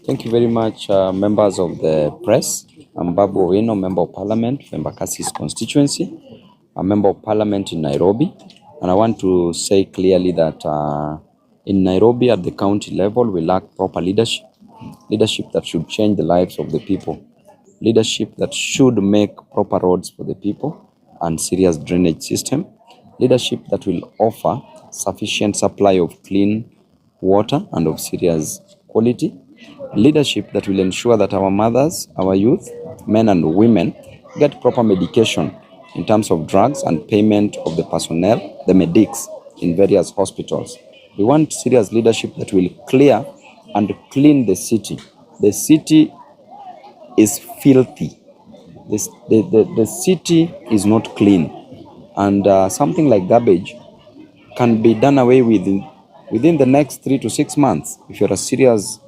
Thank you very much, members of the press. I'm Babu Owino, Member of Parliament for Embakasi's constituency, a Member of Parliament in Nairobi. And I want to say clearly that in Nairobi at the county level, we lack proper leadership, leadership that should change the lives of the people, leadership that should make proper roads for the people and serious drainage system, leadership that will offer sufficient supply of clean water and of serious quality, leadership that will ensure that our mothers, our youth, men and women get proper medication in terms of drugs and payment of the personnel, the medics in various hospitals. We want serious leadership that will clear and clean the city. The city is filthy. The city is not clean. And something like garbage can be done away with within the next 3 to 6 months if you're a serious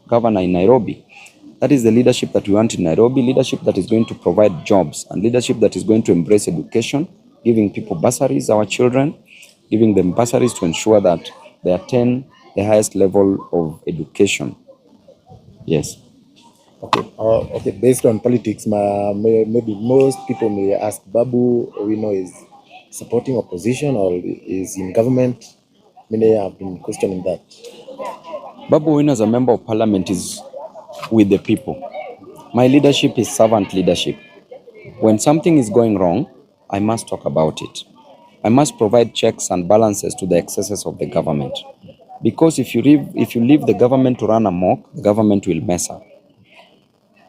governor in Nairobi. That is the leadership that we want in Nairobi, leadership that is going to provide jobs and leadership that is going to embrace education, giving people bursaries, our children, giving them bursaries to ensure that they attain the highest level of education. Yes. Okay. Based on politics, maybe most people may ask, Babu Owino is supporting opposition or is in government? Many have been questioning that. Babu Owino as a member of parliament is with the people. My leadership is servant leadership. When something is going wrong, I must talk about it. I must provide checks and balances to the excesses of the government. Because if you leave the government to run amok, the government will mess up.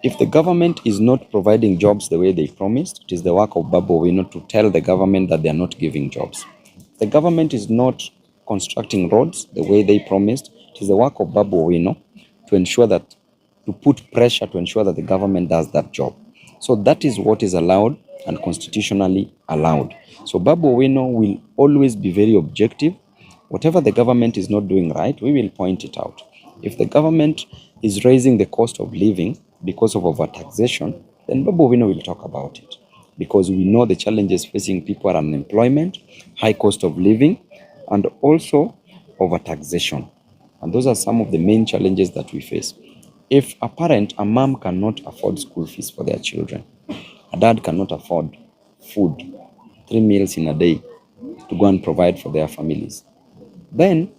If the government is not providing jobs the way they promised, it is the work of Babu Owino to tell the government that they are not giving jobs. If the government is not constructing roads the way they promised, it is the work of Babu Owino to put pressure to ensure that the government does that job. So that is what is allowed and constitutionally allowed. So Babu Owino will always be very objective. Whatever the government is not doing right, we will point it out. If the government is raising the cost of living because of overtaxation, then Babu Owino will talk about it. Because we know the challenges facing people are unemployment, high cost of living, and also overtaxation. And those are some of the main challenges that we face. If a mom cannot afford school fees for their children, a dad cannot afford food, 3 meals in a day to go and provide for their families, then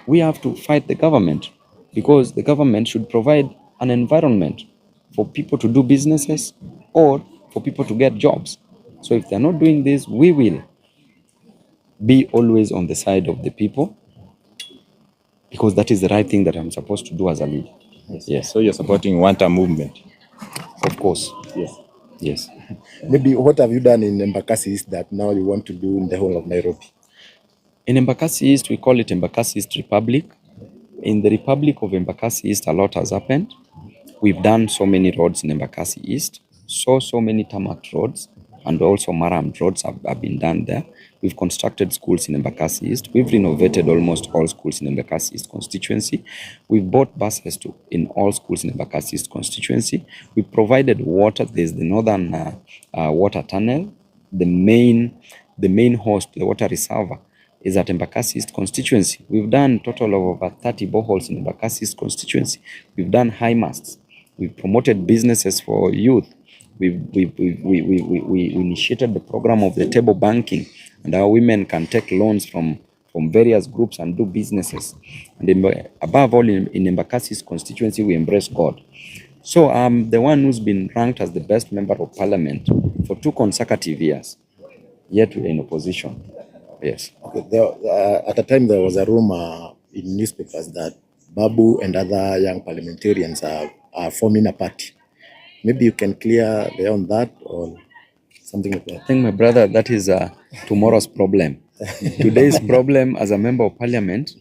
we have to fight the government, because the government should provide an environment for people to do businesses or for people to get jobs. So if they're not doing this, we will be always on the side of the people, because that is the right thing that I'm supposed to do as a leader. Yes. So you're supporting one-term movement? Of course. Yes. Yes. Maybe what have you done in Embakasi East that now you want to do in the whole of Nairobi? In Embakasi East, we call it Embakasi East Republic. In the Republic of Embakasi East, a lot has happened. We've done so many roads in Embakasi East, so many tarmac roads, and also maram roads have been done there. We've constructed schools in Embakasi East. We've renovated almost all schools in Embakasi East constituency. We've bought buses in all schools in Embakasi East constituency. We provided water. There's the northern water tunnel. The main host, the water reservoir, is at Embakasi East constituency. We've done a total of over 30 boreholes in Embakasi East constituency. We've done high masts. We've promoted businesses for youth. We initiated the program of the table banking, and our women can take loans from various groups and do businesses. And above all, in Embakasi's constituency, we embrace God. So I'm the one who's been ranked as the best member of parliament for 2 consecutive years, yet we're in opposition. Yes. Okay. At the time, there was a rumor in newspapers that Babu and other young parliamentarians are forming a party. Maybe you can clear there on that or something like that. I think, my brother, that is tomorrow's problem. Today's problem as a member of parliament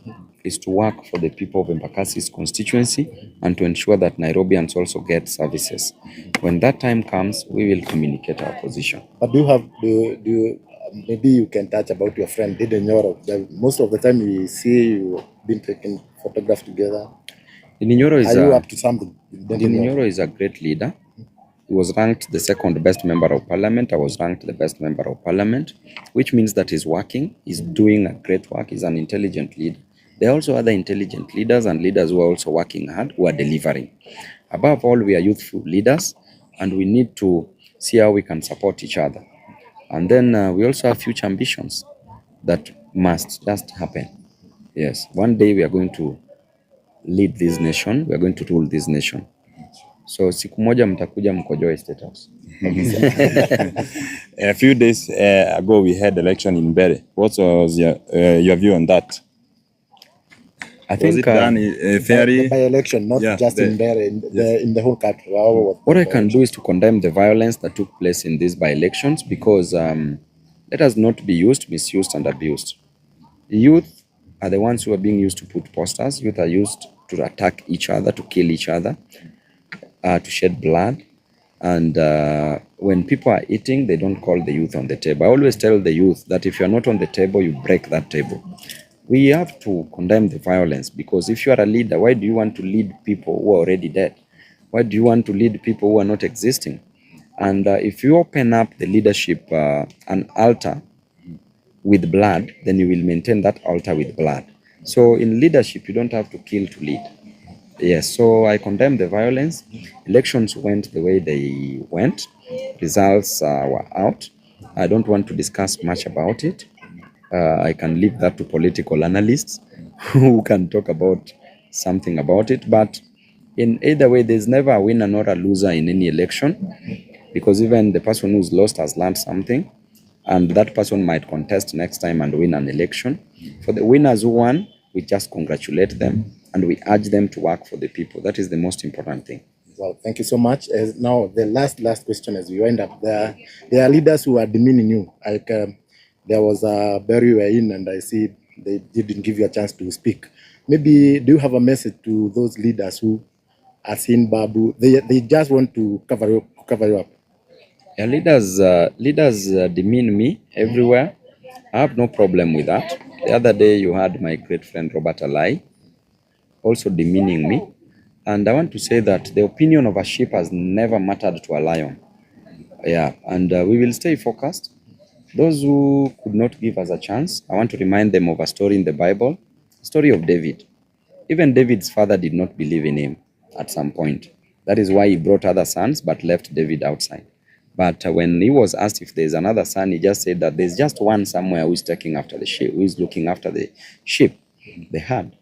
is to work for the people of Embakasi's constituency and to ensure that Nairobians also get services. When that time comes, we will communicate our position. But do you maybe you can touch about your friend Dede Nyoro? Most of the time we see you been taking photographs together. Are you up to something? Dede Nyoro is a great leader. He was ranked the 2nd best member of parliament. I was ranked the best member of parliament, which means that he's working, he's doing a great work, he's an intelligent leader. There are also other intelligent leaders and leaders who are also working hard, who are delivering. Above all, we are youthful leaders, and we need to see how we can support each other. And then we also have future ambitions that must just happen. Yes, one day we are going to lead this nation, we are going to rule this nation. So siku moja mtakuja mkojoe State House. A few days ago we had election in Mbere. What was your view on that? I Was think it done fairly? The by-election, not just in Mbere, in the whole country. What I can do is to condemn the violence that took place in these by-elections, because let us not be misused and abused. The youth are the ones who are being used to put posters. Youth are used to attack each other, to kill each other, to shed blood. And when people are eating, they don't call the youth on the table. I always tell the youth that if you're not on the table, you break that table. We have to condemn the violence, because if you are a leader, why do you want to lead people who are already dead? Why do you want to lead people who are not existing? And if you open up the leadership an altar with blood, then you will maintain that altar with blood. So in leadership, you don't have to kill to lead. Yes, so I condemn the violence. Elections went the way they went. Results were out. I don't want to discuss much about it. I can leave that to political analysts who can talk about something about it. But in either way, there's never a winner nor a loser in any election, because even the person who's lost has learned something, and that person might contest next time and win an election. For the winners who won, we just congratulate them and we urge them to work for the people. That is the most important thing. Well, thank you so much. Now, the last question as we wind up, there are leaders who are demeaning you. Like there was a Barry you were in, and I see they didn't give you a chance to speak. Maybe do you have a message to those leaders who are seeing Babu? They just want to cover you up. Yeah, leaders demean me everywhere. I have no problem with that. The other day you had my great friend Robert Alai also demeaning me. And I want to say that the opinion of a sheep has never mattered to a lion. Yeah, and we will stay focused. Those who could not give us a chance, I want to remind them of a story in the Bible, the story of David. Even David's father did not believe in him at some point. That is why he brought other sons but left David outside. But when he was asked if there's another son, he just said that there's just one somewhere who is taking after the sheep, who is looking after the sheep, the herd.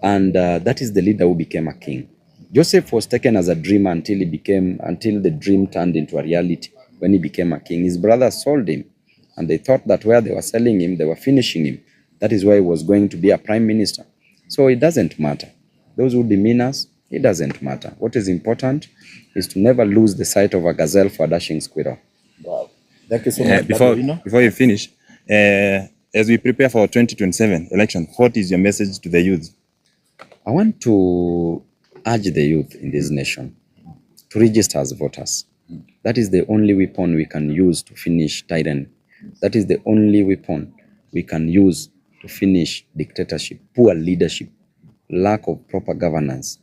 And that is the leader who became a king. Joseph was taken as a dreamer until the dream turned into a reality. When he became a king, his brothers sold him, and they thought that where they were selling him, they were finishing him. That is why he was going to be a prime minister. So it doesn't matter. Those who demean us, it doesn't matter. What is important is to never lose the sight of a gazelle for a dashing squirrel. Wow. Thank you so much. Before you finish, as we prepare for 2027 election, what is your message to the youth? I want to urge the youth in this nation to register as voters. That is the only weapon we can use to finish tyranny. That is the only weapon we can use to finish dictatorship, poor leadership, lack of proper governance.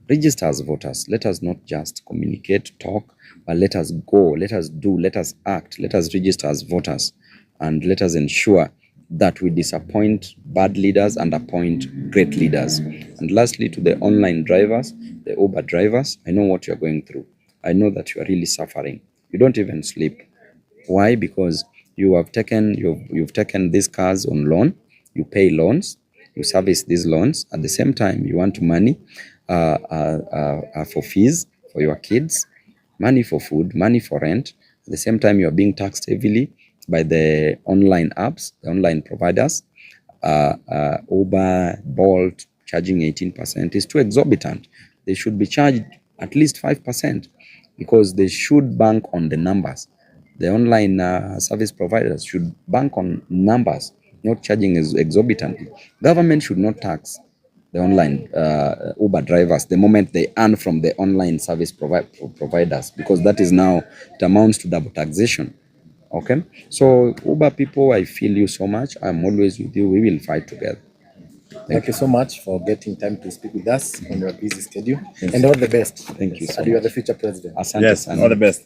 Register as voters. Let us not just communicate, talk, but let us go, let us do, let us act, let us register as voters, and let us ensure that we disappoint bad leaders and appoint great leaders. And lastly, to the online drivers, the Uber drivers, I know what you're going through. I know that you are really suffering. You don't even sleep. Why? Because you've taken these cars on loan, you pay loans, you service these loans. At the same time, you want money for fees for your kids, money for food, money for rent. At the same time, you are being taxed heavily by the online apps, the online providers. Uber, Bolt, charging 18% is too exorbitant. They should be charged at least 5%, because they should bank on the numbers. The online service providers should bank on numbers, not charging exorbitantly. Government should not tax the online Uber drivers the moment they earn from the online service providers, because that is now, it amounts to double taxation. Okay, so Uber people, I feel you so much. I'm always with you. We will fight together. Thank you so much for getting time to speak with us on your busy schedule. And all the best. Thank you so And you are the future president. Asante Yes, sana. all the best.